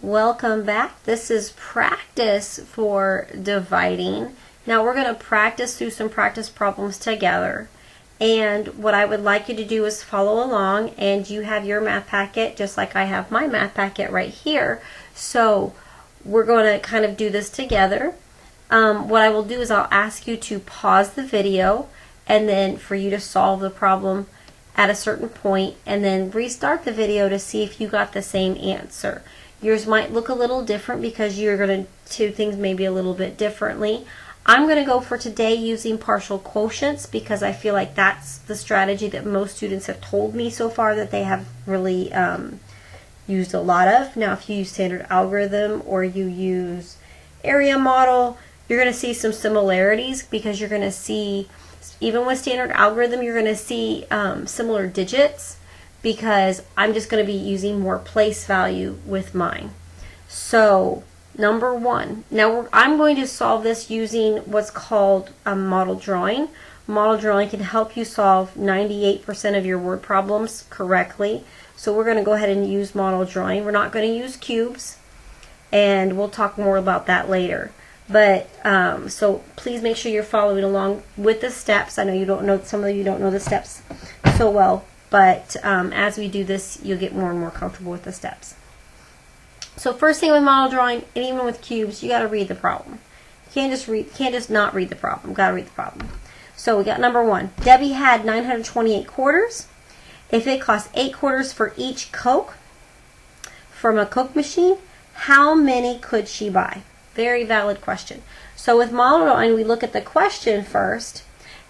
Welcome back. This is practice for dividing. Now we're going to practice through some practice problems together. And what I would like you to do is follow along, and you have your math packet just like I have my math packet right here. So we're going to kind of do this together. What I will do is I'll ask you to pause the video and then for you to solve the problem at a certain point and then restart the video to see if you got the same answer. Yours might look a little different because you're going to do things maybe a little bit differently. I'm going to go for today using partial quotients because I feel like that's the strategy that most students have told me so far that they have really used a lot of. Now if you use standard algorithm or you use area model, you're going to see some similarities because you're going to see, even with standard algorithm, you're going to see similar digits, because I'm just going to be using more place value with mine. So number one, now I'm going to solve this using what's called a model drawing. Model drawing can help you solve 98% of your word problems correctly. So we're going to go ahead and use model drawing. We're not going to use cubes, and we'll talk more about that later. But so please make sure you're following along with the steps. I know you don't know, some of you don't know the steps so well, but as we do this, you'll get more and more comfortable with the steps. So first thing with model drawing, and even with cubes, you got to read the problem. You can't just not read the problem. Got to read the problem. So we got number one. Debbie had 928 quarters. If it cost 8 quarters for each Coke from a Coke machine, how many could she buy? Very valid question. So with model drawing, we look at the question first,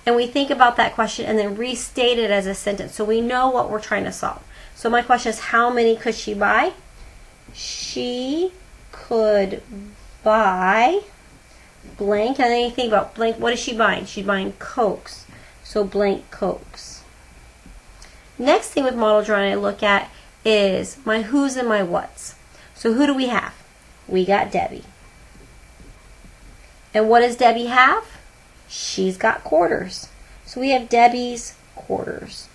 and we think about that question and then restate it as a sentence so we know what we're trying to solve. So my question is, how many could she buy? She could buy blank. And then you think about blank, what is she buying? She's buying Cokes. So blank Cokes. Next thing with model drawing I look at is my who's and my what's. So who do we have? We got Debbie. And what does Debbie have? She's got quarters. So we have Debbie's quarters.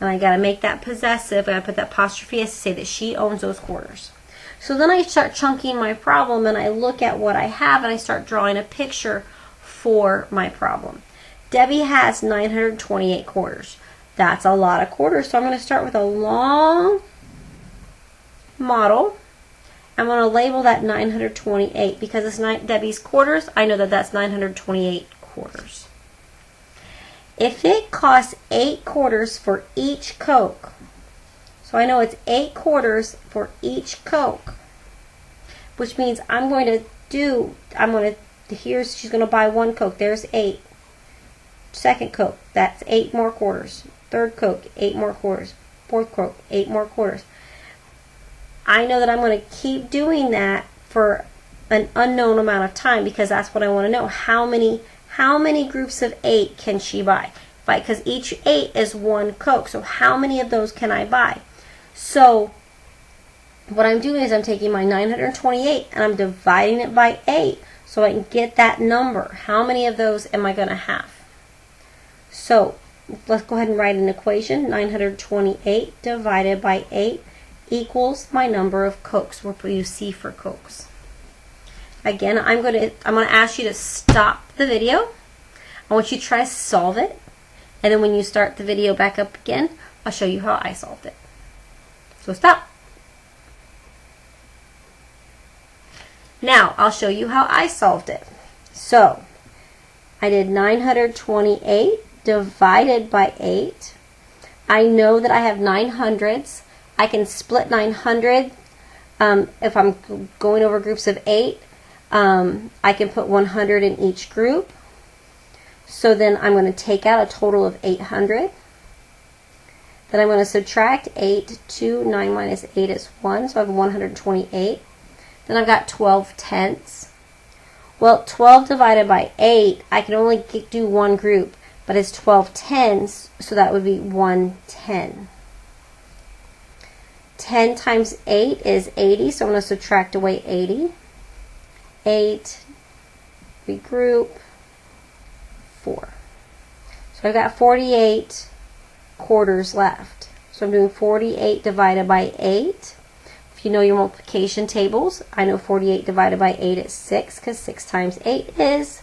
And I got to make that possessive. I got to put that apostrophe S to say that she owns those quarters. So then I start chunking my problem and I look at what I have and I start drawing a picture for my problem. Debbie has 928 quarters. That's a lot of quarters. So I'm going to start with a long model. I'm going to label that 928 because it's Debbie's quarters. I know that that's 928 quarters. If it costs 8 quarters for each Coke, so I know it's 8 quarters for each Coke, which means she's going to buy 1 Coke. There's 8. Second Coke, that's 8 more quarters. Third Coke, 8 more quarters. Fourth Coke, 8 more quarters. I know that I'm going to keep doing that for an unknown amount of time because that's what I want to know. How many groups of 8 can she buy? Because each 8 is 1 Coke. So how many of those can I buy? So what I'm doing is I'm taking my 928 and I'm dividing it by 8 so I can get that number. How many of those am I going to have? So let's go ahead and write an equation. 928 divided by 8 equals my number of Cokes. We'll use C for Cokes. Again, I'm going to ask you to stop the video. I want you to try to solve it. And then when you start the video back up again, I'll show you how I solved it. So stop. Now, I'll show you how I solved it. So, I did 928 divided by 8. I know that I have 900s. I can split 900 if I'm going over groups of 8. I can put 100 in each group. So then I'm going to take out a total of 800. Then I'm going to subtract 8. 2, 9 minus 8 is 1, so I have 128. Then I've got 12 tenths. Well, 12 divided by 8, I can only do one group, but it's 12 tenths, so that would be 110. 10 times 8 is 80, so I'm going to subtract away 80. 8, regroup, 4. So I've got 48 quarters left. So I'm doing 48 divided by 8. If you know your multiplication tables, I know 48 divided by 8 is 6, because 6 times 8 is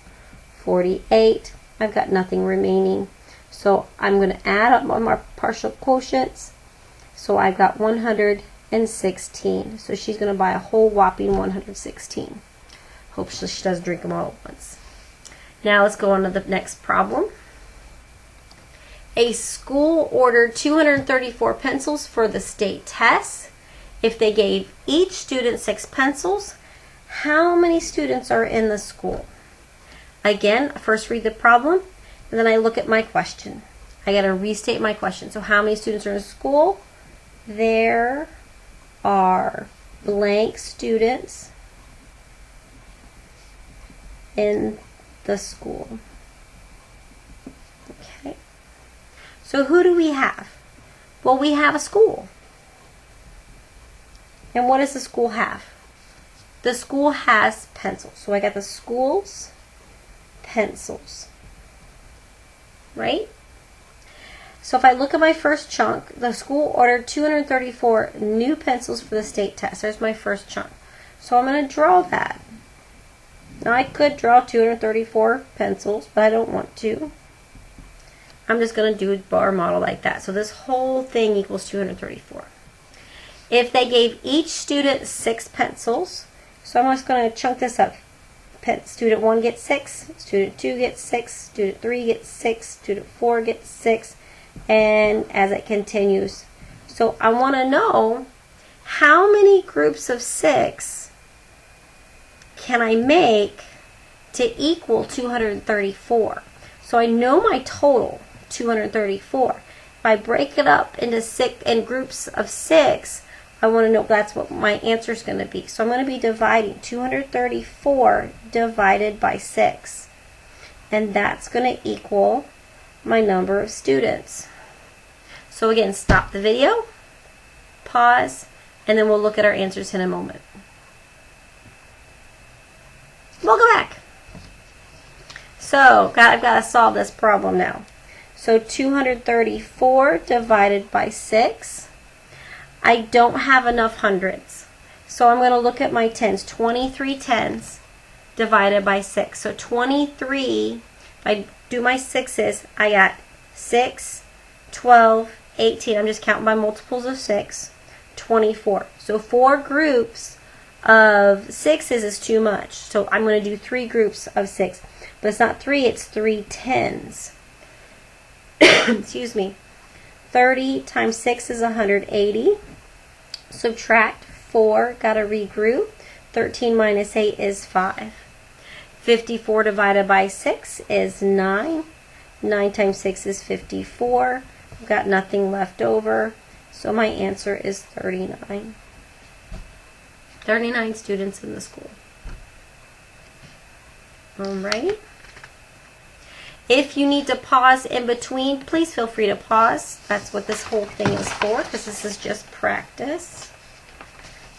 48. I've got nothing remaining. So I'm going to add up on my partial quotients. So I've got 116. So she's going to buy a whole whopping 116. Hopefully she doesn't drink them all at once. Now let's go on to the next problem. A school ordered 234 pencils for the state test. If they gave each student 6 pencils, how many students are in the school? Again, I first read the problem, and then I look at my question. I got to restate my question. So how many students are in the school? There are blank students in the school. Okay. So who do we have? Well, we have a school. And what does the school have? The school has pencils. So I got the school's pencils. Right? So if I look at my first chunk, the school ordered 234 new pencils for the state test. There's my first chunk. So I'm going to draw that. Now I could draw 234 pencils, but I don't want to. I'm just going to do a bar model like that. So this whole thing equals 234. If they gave each student 6 pencils, so I'm just going to chunk this up. Student 1 gets 6, student 2 gets 6, student 3 gets 6, student 4 gets 6, and as it continues. So I want to know how many groups of 6 can I make to equal 234. So I know my total, 234. If I break it up into groups of 6, I want to know that's what my answer is going to be. So I'm going to be dividing 234 divided by 6. And that's going to equal my number of students. So again, stop the video, pause, and then we'll look at our answers in a moment. We'll go back. So I've got to solve this problem now. So 234 divided by 6. I don't have enough hundreds. So I'm going to look at my tens. 23 tens divided by 6. So 23, if I do my 6's, I got 6, 12, 18. I'm just counting by multiples of 6. 24. So 4 groups of 6's is too much. So I'm going to do 3 groups of 6. But it's not 3, it's 3 tens. Excuse me. 30 times 6 is 180. Subtract 4, got to regroup. 13 minus 8 is 5. 54 divided by 6 is 9. 9 times 6 is 54. I've got nothing left over. So my answer is 39. 39 students in the school. Alright. If you need to pause in between, please feel free to pause. That's what this whole thing is for, because this is just practice.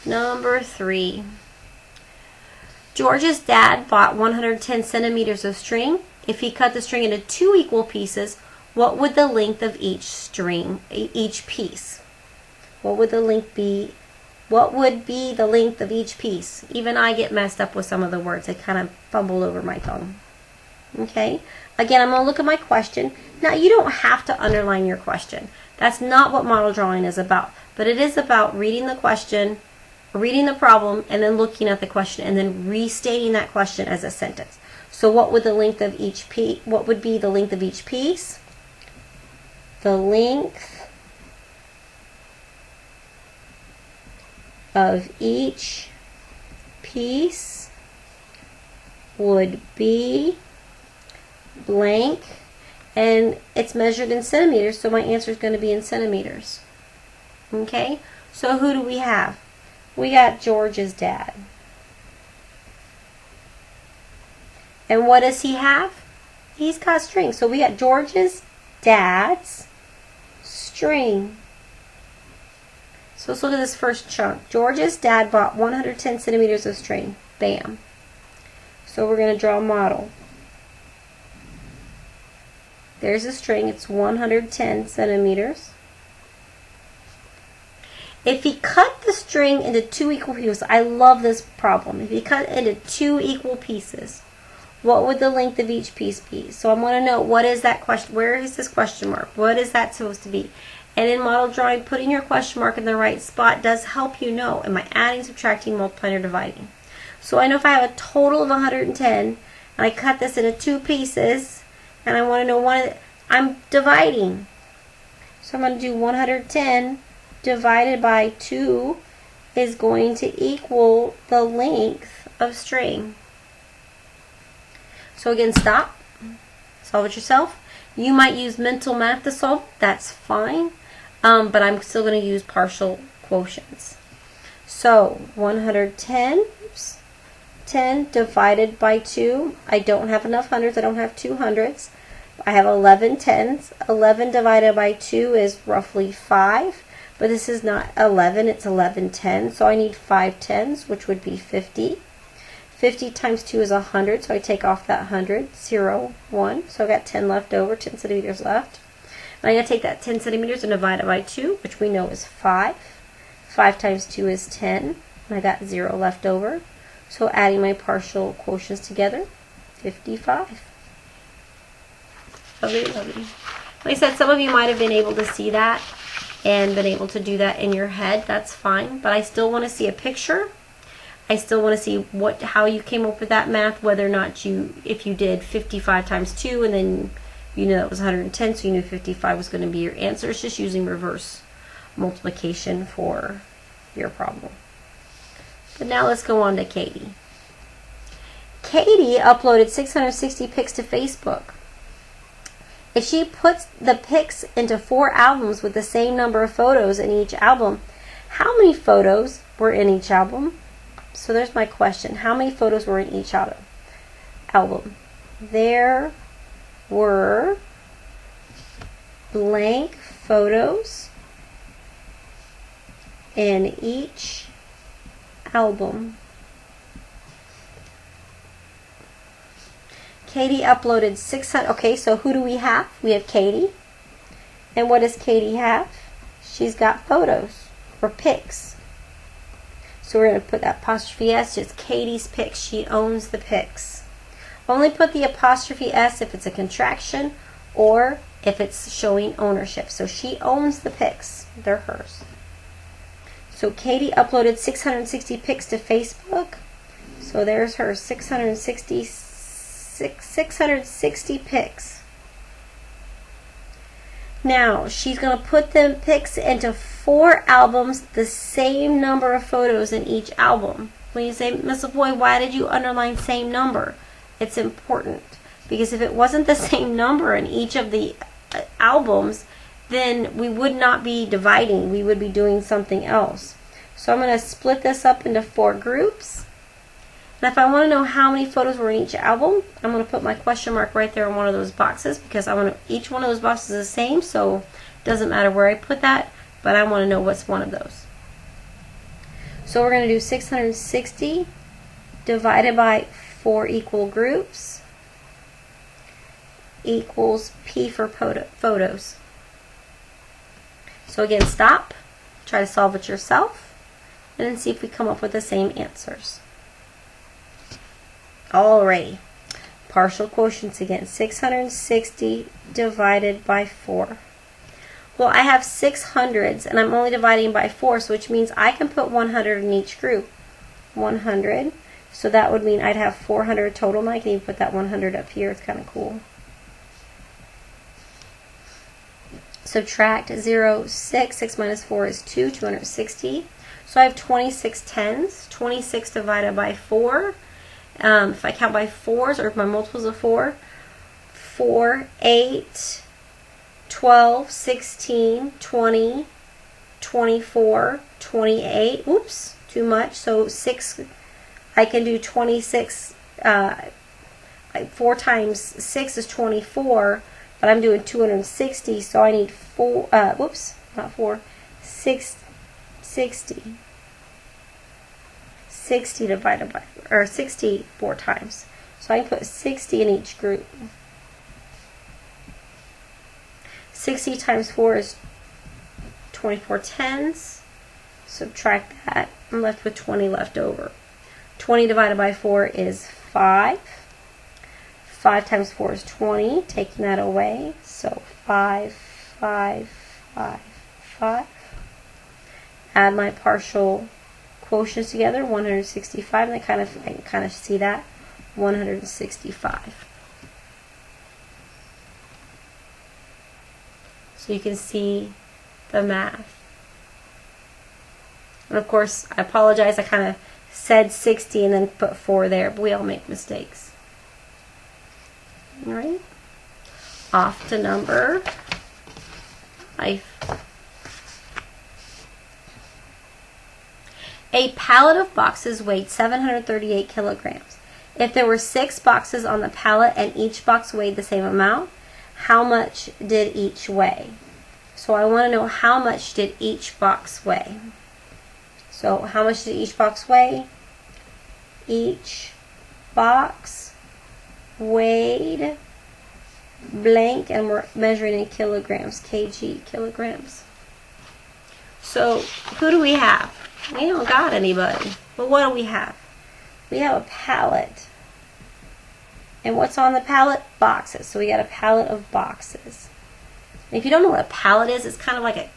Number 3. George's dad bought 110 centimeters of string. If he cut the string into 2 equal pieces, what would the length of each piece? What would the length be? What would be the length of each piece? Even I get messed up with some of the words. I kind of fumble over my tongue. Okay? Again, I'm going to look at my question. Now, you don't have to underline your question. That's not what model drawing is about. But it is about reading the question, reading the problem, and then looking at the question, and then restating that question as a sentence. So what would the length of each piece, what would be the length of each piece? The length of each piece would be blank, and it's measured in centimeters, so my answer is going to be in centimeters. Okay, so who do we have? We got George's dad. And what does he have? He's got string. So we got George's dad's string. So let's look at this first chunk. George's dad bought 110 centimeters of string. Bam. So we're going to draw a model. There's a string. It's 110 centimeters. If he cut the string into 2 equal pieces, I love this problem. If he cut it into 2 equal pieces, what would the length of each piece be? So I want to know, what is that question? Where is this question mark? What is that supposed to be? And in model drawing, putting your question mark in the right spot does help you know, am I adding, subtracting, multiplying, or dividing? So I know if I have a total of 110, and I cut this into 2 pieces, and I want to know I'm dividing. So I'm going to do 110 divided by 2 is going to equal the length of string. So again, stop, solve it yourself. You might use mental math to solve, that's fine, but I'm still going to use partial quotients. So 110, 10 divided by 2, I don't have enough hundreds, I don't have 2 hundreds. I have 11 tens. 11 divided by 2 is roughly 5. But this is not 11, it's 11 tens. So I need 5 tens, which would be 50. 50 times 2 is 100, so I take off that 100. 0, 1. So I got 10 left over, 10 centimeters left. And I'm going to take that 10 centimeters and divide it by 2, which we know is 5. 5 times 2 is 10. And I got 0 left over. So adding my partial quotients together, 55. Lovely, lovely. Like I said, some of you might have been able to see that and been able to do that in your head. That's fine, but I still want to see a picture. I still want to see how you came up with that math, whether or not if you did 55 times 2 and then you know that was 110, so you knew 55 was going to be your answer. It's just using reverse multiplication for your problem. But now let's go on to Katie. Katie uploaded 660 pics to Facebook. If she puts the pics into 4 albums with the same number of photos in each album, how many photos were in each album? So there's my question. How many photos were in each album? There were blank photos in each album. Katie uploaded 600. Okay, so who do we have? We have Katie. And what does Katie have? She's got photos or pics. So we're going to put that apostrophe S, just Katie's pics. She owns the pics. Only put the apostrophe S if it's a contraction or if it's showing ownership. So she owns the pics. They're hers. So Katie uploaded 660 pics to Facebook. So there's her 660 pics. Now she's going to put them pics into 4 albums, the same number of photos in each album. When you say, Miss LaVoy, why did you underline same number? It's important because if it wasn't the same number in each of the albums, then we would not be dividing. We would be doing something else. So I'm going to split this up into 4 groups. And if I want to know how many photos were in each album, I'm going to put my question mark right there in one of those boxes because I want each one of those boxes is the same, so it doesn't matter where I put that, but I want to know what's one of those. So we're going to do 660 divided by 4 equal groups equals P for photos. So again, stop, try to solve it yourself, and then see if we come up with the same answers. Alrighty, partial quotients again. 660 divided by 4. Well, I have 600s and I'm only dividing by 4, so which means I can put 100 in each group. 100, so that would mean I'd have 400 total, and I can even put that 100 up here. It's kind of cool. Subtract 0, 6. 6 minus 4 is 2, 260. So I have 26 tens. 26 divided by 4. If I count by 4s, or if my multiples of 4, 4, 8, 12, 16, 20, 24, 28. Oops, too much. So 6, I can do 26. 4 times 6 is 24, but I'm doing 260, so I need 4, whoops, not 4, 6, 60. 60 divided by, or 60 4 times. So I can put 60 in each group. 60 times 4 is 24 tens. Subtract that. I'm left with 20 left over. 20 divided by 4 is 5. 5 times 4 is 20. Taking that away. So 5, 5, 5, 5. Add my partial quotients together, 165, and I can kind of see that, 165. So you can see the math. And of course, I apologize, I kind of said 60 and then put 4 there, but we all make mistakes. All right, off to number 5. A pallet of boxes weighed 738 kilograms. If there were 6 boxes on the pallet and each box weighed the same amount, how much did each weigh? So I want to know how much did each box weigh. So how much did each box weigh? Each box weighed blank, and we're measuring in kilograms, kg, kilograms. So who do we have? We don't got anybody. But what do we have? We have a pallet. And what's on the pallet? Boxes. So we got a pallet of boxes. And if you don't know what a pallet is, it's kind of like a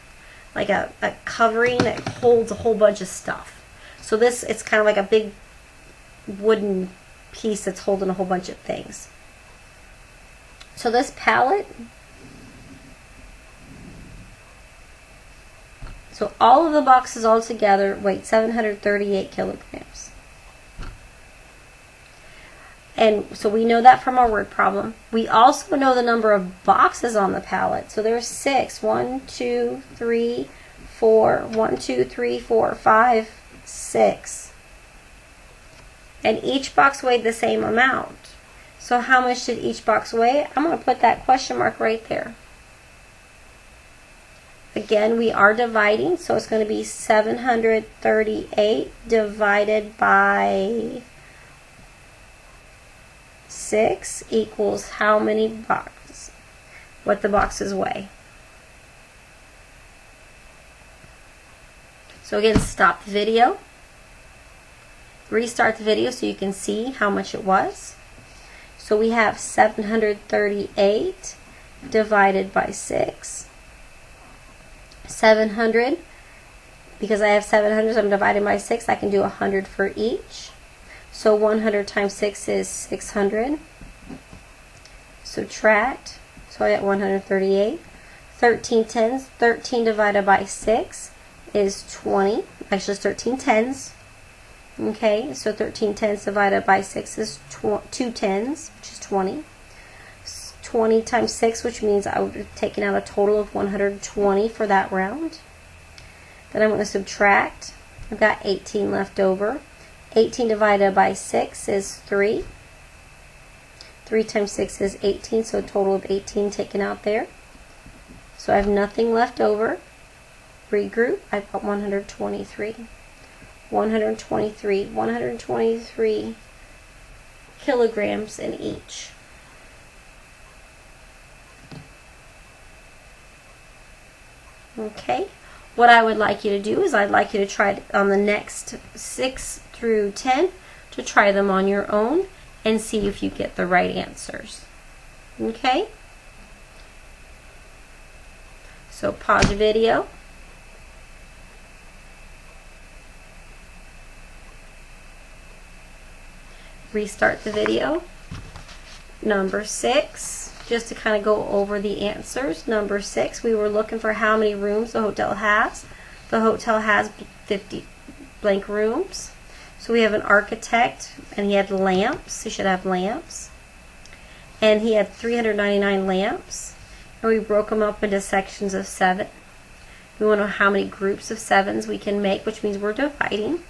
covering that holds a whole bunch of stuff. So it's kind of like a big wooden piece that's holding a whole bunch of things. So this pallet, so all of the boxes all together weighed 738 kilograms. And so we know that from our word problem. We also know the number of boxes on the pallet. So there's 6. 1, 2, 3, 4. 1, 2, 3, 4, 5, 6. And each box weighed the same amount. So how much did each box weigh? I'm going to put that question mark right there. Again, we are dividing, so it's going to be 738 divided by 6 equals how many boxes? What the boxes weigh. So again, stop the video. Restart the video so you can see how much it was. So we have 738 divided by 6. 700, because I have 700, so I'm dividing by 6. I can do 100 for each. So 100 times 6 is 600. Subtract. So I got 138. 13 tens. 13 divided by 6 is 20. Actually, it's 13 tens. Okay, so 13 tens divided by 6 is 2 tens, which is 20. 20 times 6, which means I would have taken out a total of 120 for that round. Then I'm going to subtract. I've got 18 left over. 18 divided by 6 is 3. 3 times 6 is 18, so a total of 18 taken out there. So I have nothing left over. Regroup. I've got 123. 123 kilograms in each. Okay, what I would like you to do is I'd like you to try on the next 6 through 10 to try them on your own and see if you get the right answers. Okay, so pause the video. Restart the video. Number 6, just to kind of go over the answers. Number 6, we were looking for how many rooms the hotel has. The hotel has 50 blank rooms. So we have an architect, and he had lamps. He should have lamps. And he had 399 lamps. And we broke them up into sections of 7. We want to know how many groups of 7s we can make, which means we're dividing.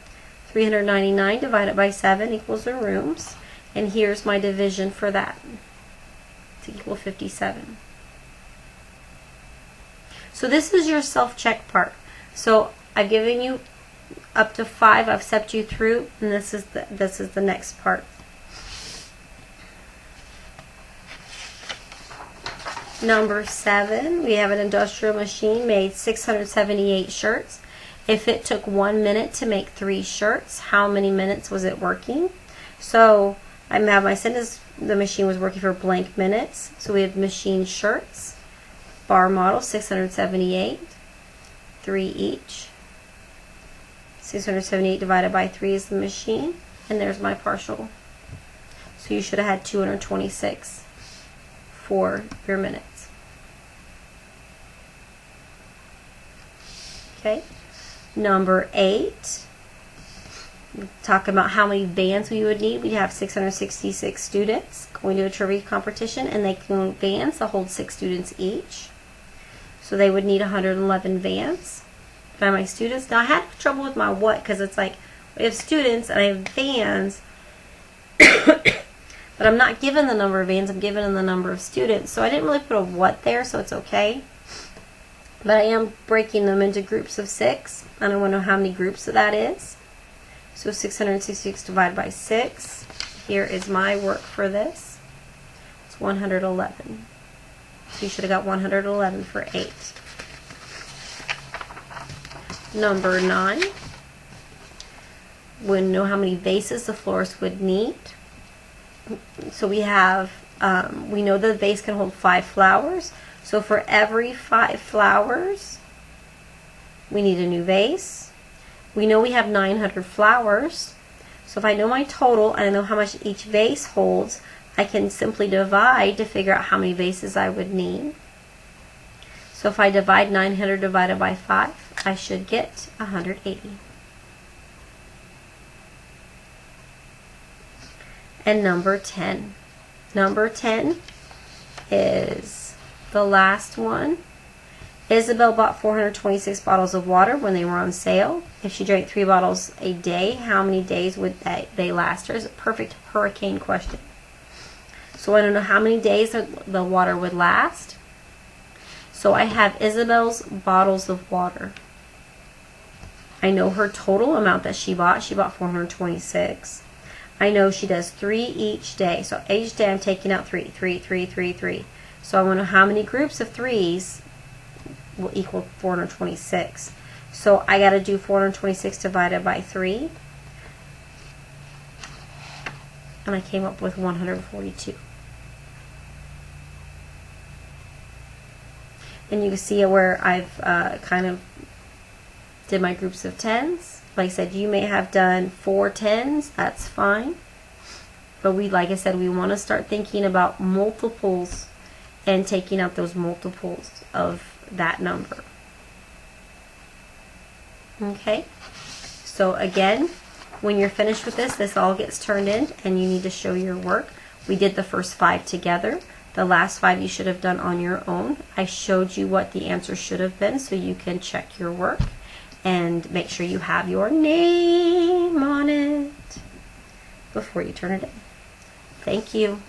399 divided by 7 equals the rooms. And here's my division for that, to equal 57. So this is your self-check part. So I've given you up to 5. I've stepped you through, and this is the next part. Number 7, we have an industrial machine made 678 shirts. If it took 1 minute to make 3 shirts, how many minutes was it working? So I have my sentence, the machine was working for blank minutes. So we have machine shirts, bar model, 678, 3 each. 678 divided by 3 is the machine, and there's my partial. So you should have had 226 for your minutes. Okay. Number 8, talk about how many vans we would need. We'd have 666 students going to a trivia competition, and they can vans that hold 6 students each. So they would need 111 vans. By my students. Now I had trouble with my what, because it's like we have students and I have vans, but I'm not given the number of vans, I'm given the number of students. So I didn't really put a what there, so it's okay. But I am breaking them into groups of 6. I don't want to know how many groups that is. So 666 divided by 6. Here is my work for this. It's 111. So you should have got 111 for 8. Number 9. We know how many vases the florist would need. So we have, we know the vase can hold 5 flowers. So for every 5 flowers, we need a new vase. We know we have 900 flowers. So if I know my total and I know how much each vase holds, I can simply divide to figure out how many vases I would need. So if I divide 900 divided by 5, I should get 180. And number 10. Number 10 is the last one. Isabel bought 426 bottles of water when they were on sale. If she drank 3 bottles a day, how many days would they last her? It's a perfect hurricane question. So I don't know how many days the water would last. So I have Isabel's bottles of water. I know her total amount that she bought. She bought 426. I know she does 3 each day. So each day I'm taking out 3. So I want to know how many groups of 3s will equal 426. So I got to do 426 divided by 3. And I came up with 142. And you can see where I've kind of did my groups of 10s. Like I said, you may have done 4 10s. That's fine. But like I said, we want to start thinking about multiples and taking out those multiples of that number. Okay? So again, when you're finished with this all gets turned in and you need to show your work. We did the first 5 together. The last 5 you should have done on your own. I showed you what the answer should have been so you can check your work and make sure you have your name on it before you turn it in. Thank you.